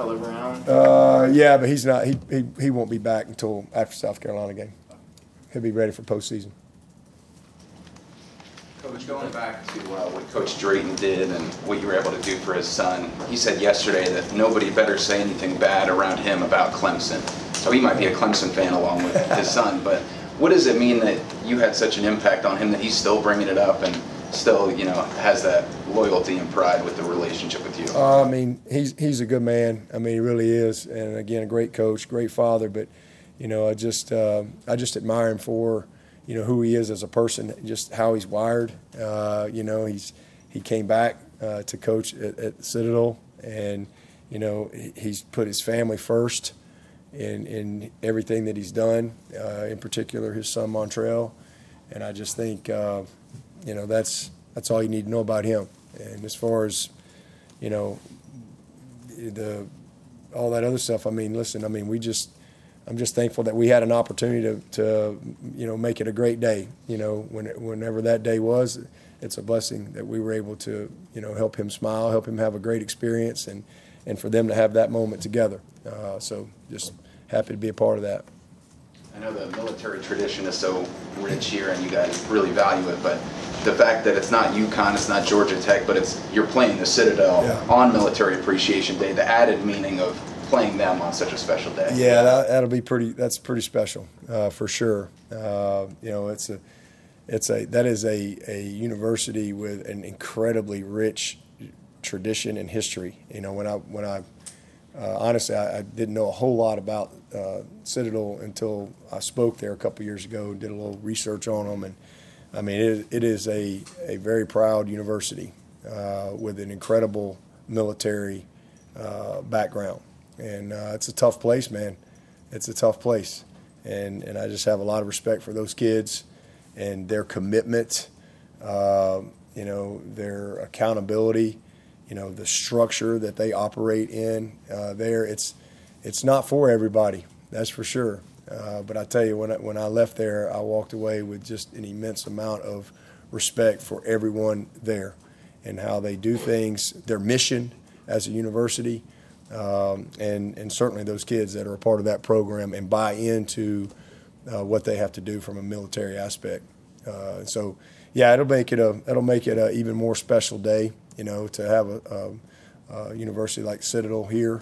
Around? Yeah, but he's not. He won't be back until after South Carolina game. He'll be ready for postseason. Coach, going back to what Coach Drayton did and what you were able to do for his son, he said yesterday that nobody better say anything bad around him about Clemson. So he might be a Clemson fan along with his son, but what does it mean that you had such an impact on him that he's still bringing it up and still, you know, has that loyalty and pride with the relationship with you? I mean, he's a good man. I mean, he really is, and again, a great coach, great father. But you know, I just admire him for, you know, who he is as a person, just how he's wired. You know, he came back to coach at Citadel, and you know, he's put his family first in everything that he's done. In particular, his son Montrell, and I just think you know, that's all you need to know about him. And as far as, you know, all that other stuff, I mean, listen, I mean, I'm just thankful that we had an opportunity to you know, make it a great day. You know, whenever that day was, it's a blessing that we were able to, you know, help him smile, help him have a great experience, and for them to have that moment together. So just happy to be a part of that. I know the military tradition is so rich here and you guys really value it, but the fact that it's not UConn, it's not Georgia Tech, but you're playing the Citadel on Military Appreciation Day, the added meaning of playing them on such a special day. Yeah, that's pretty special for sure. You know, that is a university with an incredibly rich tradition and history. You know, when I honestly, I didn't know a whole lot about Citadel until I spoke there a couple years ago and did a little research on them. And I mean, it is a very proud university with an incredible military background. And it's a tough place, man. It's a tough place. And I just have a lot of respect for those kids and their commitment, you know, their accountability. You know, the structure that they operate in there, it's not for everybody, that's for sure. But I tell you, when I left there, I walked away with just an immense amount of respect for everyone there and how they do things, their mission as a university, and certainly those kids that are a part of that program and buy into what they have to do from a military aspect. So, yeah, it'll make it a even more special day. You know, to have a university like Citadel here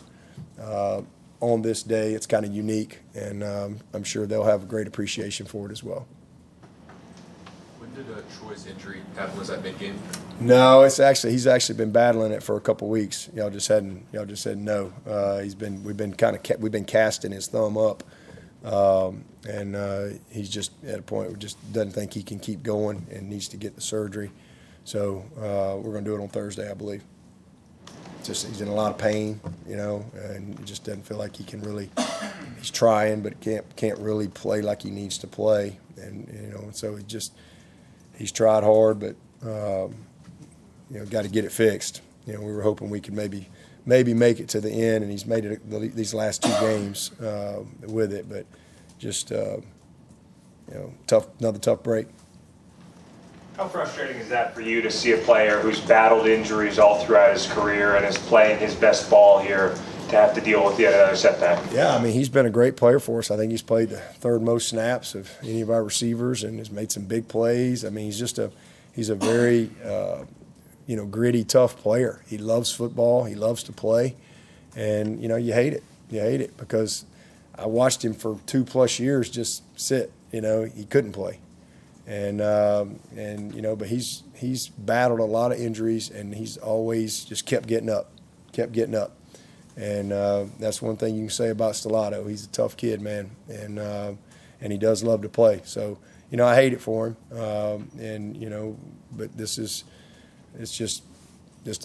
on this day, it's kind of unique, and I'm sure they'll have a great appreciation for it as well. When did Troy's injury happen? Was that mid-game? No, he's actually been battling it for a couple weeks. Y'all just said no. We've been casting his thumb up, and he's just at a point where just doesn't think he can keep going and needs to get the surgery. So we're going to do it on Thursday, I believe. Just he's in a lot of pain, you know, and he just doesn't feel like he can really. He's trying, but can't really play like he needs to play, and you know, so he's tried hard, but you know, got to get it fixed. You know, we were hoping we could maybe make it to the end, and he's made it these last two games with it, but just you know, another tough break. How frustrating is that for you to see a player who's battled injuries all throughout his career and is playing his best ball here to have to deal with yet another setback? Yeah, I mean, he's been a great player for us. I think he's played the third most snaps of any of our receivers and has made some big plays. I mean, he's a very you know, gritty, tough player. He loves football. He loves to play, and you know, you hate it. You hate it because I watched him for 2+ years just sit. You know, he couldn't play. And you know, but he's battled a lot of injuries, and he's always just kept getting up, and that's one thing you can say about Stellato. He's a tough kid, man, and he does love to play. So you know, I hate it for him, and you know, but it's just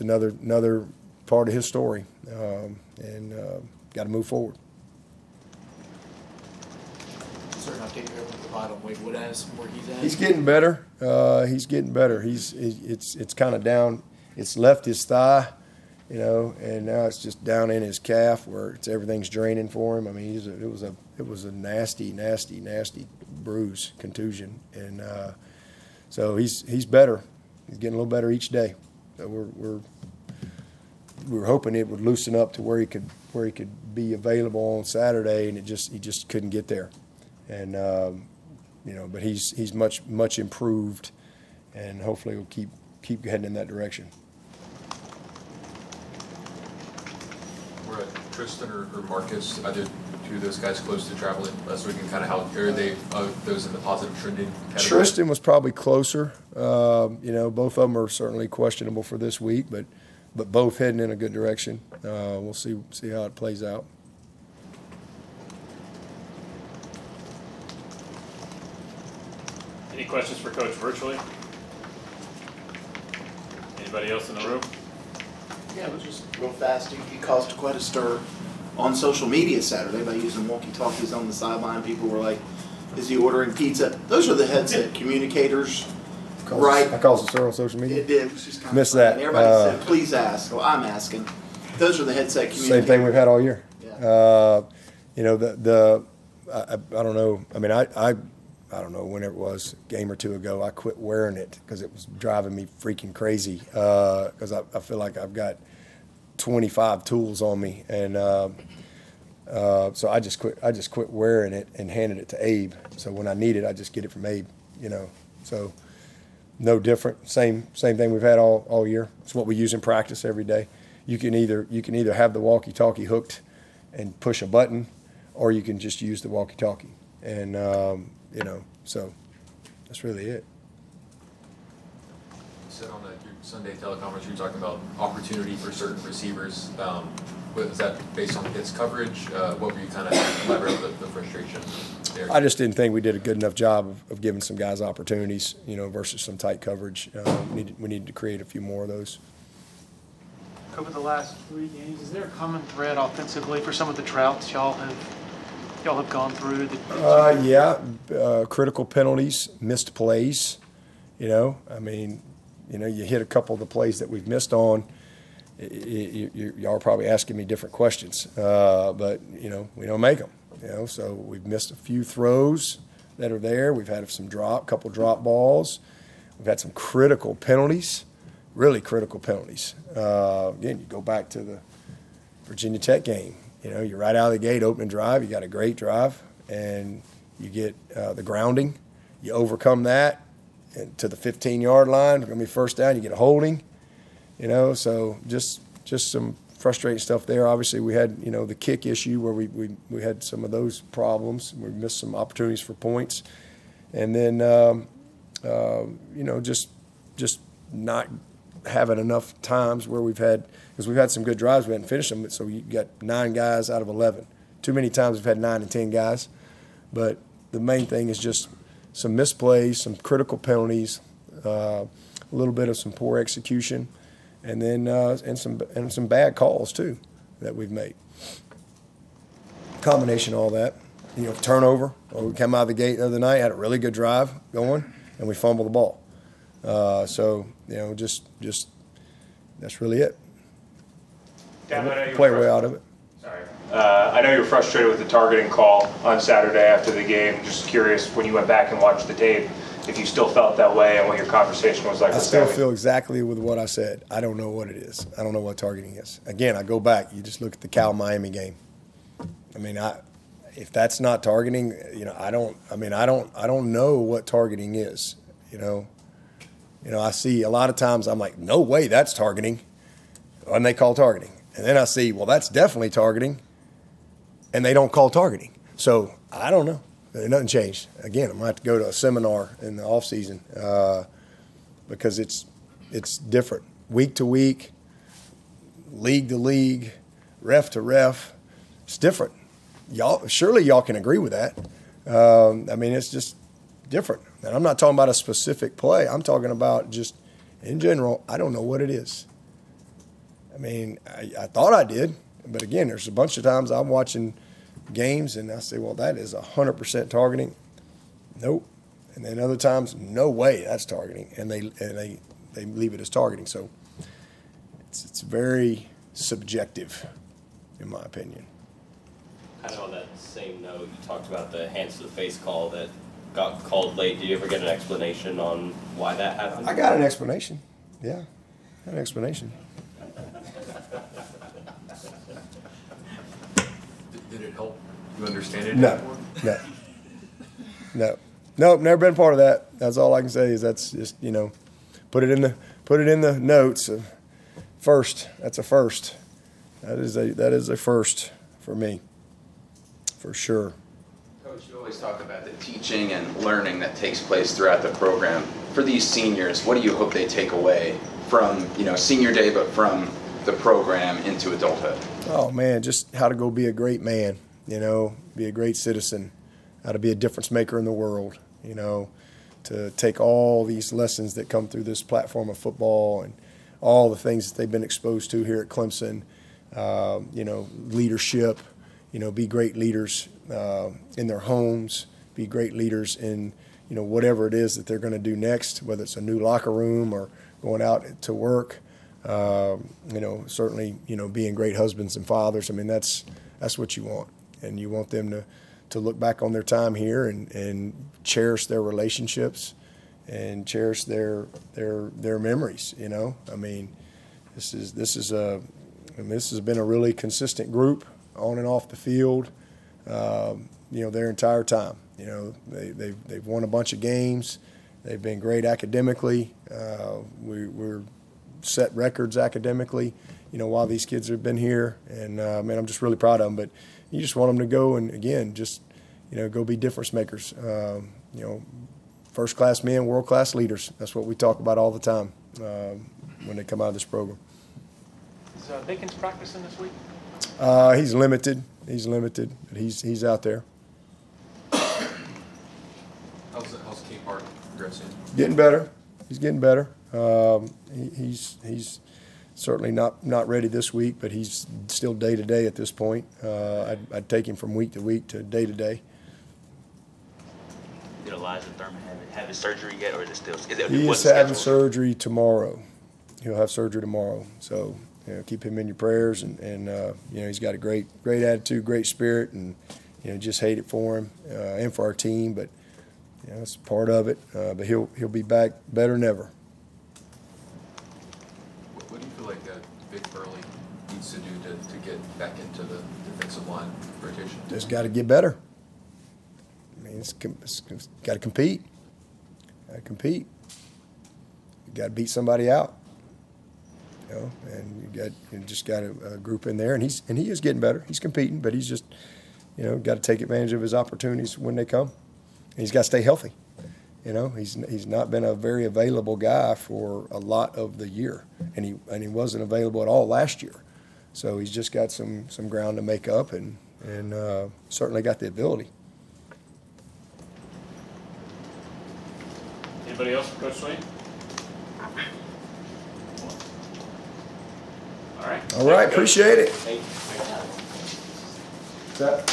another part of his story, and got to move forward. Where he's at? He's getting better. It's kind of down. It's left his thigh, you know, and now it's just down in his calf where everything's draining for him. I mean, it was a nasty bruise, contusion, and so he's better. He's getting a little better each day. So we're we were hoping it would loosen up to where he could be available on Saturday, and he just couldn't get there. And but he's much improved, and hopefully we'll keep heading in that direction. Were Tristan or Marcus, either two of those guys, close to traveling last week, and kind of how are they those in the positive trending category? Tristan was probably closer. Both of them are certainly questionable for this week, but both heading in a good direction. We'll see how it plays out. Any questions for Coach virtually? Anybody else in the room? Yeah, but just real fast, he caused quite a stir on social media Saturday by using walkie-talkies on the sideline. People were like, is he ordering pizza? Those are the headset communicators, right? I caused a stir on social media? It did. It was just kind Missed of funny. that. And everybody said, please ask. Well, I'm asking. Those are the headset communicators. Same thing we've had all year. Yeah. I don't know. I mean, I don't know, whenever it was, a game or two ago, I quit wearing it because it was driving me freaking crazy because I feel like I've got 25 tools on me. And so I just quit wearing it and handed it to Abe. So when I need it, I just get it from Abe, So no different. Same thing we've had all year. It's what we use in practice every day. You can either have the walkie-talkie hooked and push a button, or you can just use the walkie-talkie. And so that's really it. You said on your Sunday teleconference, you were talking about opportunity for certain receivers. Was that based on his coverage? What were you kind of elaborate the frustration there? I just didn't think we did a good enough job of giving some guys opportunities, versus some tight coverage. We needed to create a few more of those. Over the last 3 games, is there a common thread offensively for some of the droughts y'all have gone through? Critical penalties, missed plays. You hit a couple of the plays that we've missed on. Y'all are probably asking me different questions, but we don't make them. So we've missed a few throws that are there. We've had couple drop balls. We've had some critical penalties, really critical penalties. Again, you go back to the Virginia Tech game. You're right out of the gate, opening drive. You got a great drive, and you get the grounding. You overcome that and to the 15-yard line. It's going to be first down. You get a holding. So just some frustrating stuff there. Obviously, we had the kick issue where we had some of those problems. We missed some opportunities for points, and then just not having enough times where because we've had some good drives, we hadn't finished them. So you got 9 guys out of 11. Too many times we've had 9 and 10 guys, but the main thing is just some misplays, some critical penalties, a little bit of some poor execution, and then and some bad calls too that we've made. Combination of all that, turnover. We came out of the gate the other night, had a really good drive going, and we fumbled the ball. Just that's really it. Play our way out of it. Sorry. I know you're frustrated with the targeting call on Saturday after the game. Just curious, when you went back and watched the tape, if you still felt that way and what your conversation was like. I still feel exactly with what I said. I don't know what it is. I don't know what targeting is. Again, I go back. You just look at the Cal-Miami game. I mean, if that's not targeting, I don't know what targeting is. I see a lot of times I'm like, no way, that's targeting, and they call targeting. And then I see, well, that's definitely targeting, and they don't call targeting. So I don't know. Nothing changed. Again, I'm going to have to go to a seminar in the off season because it's different. Week to week, league to league, ref to ref, it's different. Surely y'all can agree with that. It's just different. And I'm not talking about a specific play. I'm talking about just in general, I don't know what it is. I thought I did, but again, there's a bunch of times I'm watching games and I say, well, that is 100% targeting. Nope. And then other times, no way, that's targeting, and they leave it as targeting. So it's very subjective, in my opinion. Kind of on that same note, you talked about the hands to the face call that got called late. Did you ever get an explanation on why that happened? I got an explanation. Yeah, I got an explanation. Did it help you understand it No, anymore? no. Nope, never been part of that. That's all I can say is that's just, you know, put it in the notes. First, that's a first. That is a first for me, for sure. Coach, you always talk about the teaching and learning that takes place throughout the program. For these seniors, what do you hope they take away from, you know, senior day, but from the program into adulthood? Oh man, just how to go be a great man, you know, be a great citizen, how to be a difference maker in the world, you know, to take all these lessons that come through this platform of football and all the things that they've been exposed to here at Clemson, you know, leadership, you know, be great leaders in their homes, be great leaders in, you know, whatever it is that they're going to do next, whether it's a new locker room or going out to work, you know, certainly, you know, being great husbands and fathers. I mean, that's what you want. And you want them to look back on their time here and cherish their relationships and cherish their memories, you know. I mean, this has been a really consistent group on and off the field, you know, their entire time. You know, they've won a bunch of games. They've been great academically. We're set records academically, you know, while these kids have been here. And, man, I'm just really proud of them. But you just want them to go and, again, just, you know, go be difference makers. You know, first-class men, world-class leaders. That's what we talk about all the time when they come out of this program. Is Bacons practicing this week? He's limited. But he's out there. How's Kate Hart progressing? Getting better. He's getting better. He's certainly not ready this week, but he's still day to day at this point. I'd take him from week to week to day. Did Elijah Thurman have his surgery yet, or is it still? He is having surgery tomorrow. He'll have surgery tomorrow. So, you know, keep him in your prayers. And you know, he's got a great attitude, great spirit, and you know, just hate it for him and for our team. But you know, it's part of it. But he'll be back better than ever. What do you feel like Vic Burley needs to do to get back into the defensive line rotation? Just got to get better. I mean, it's got to compete. You got to beat somebody out. You know, and you just got a group in there, and he is getting better. He's competing, but he's just, you know, got to take advantage of his opportunities when they come. And he's got to stay healthy. You know, he's not been a very available guy for a lot of the year, and he wasn't available at all last year. So he's just got some ground to make up, and certainly got the ability. Anybody else for Coach Swinney? All right. All right, appreciate it. Thank you. Is that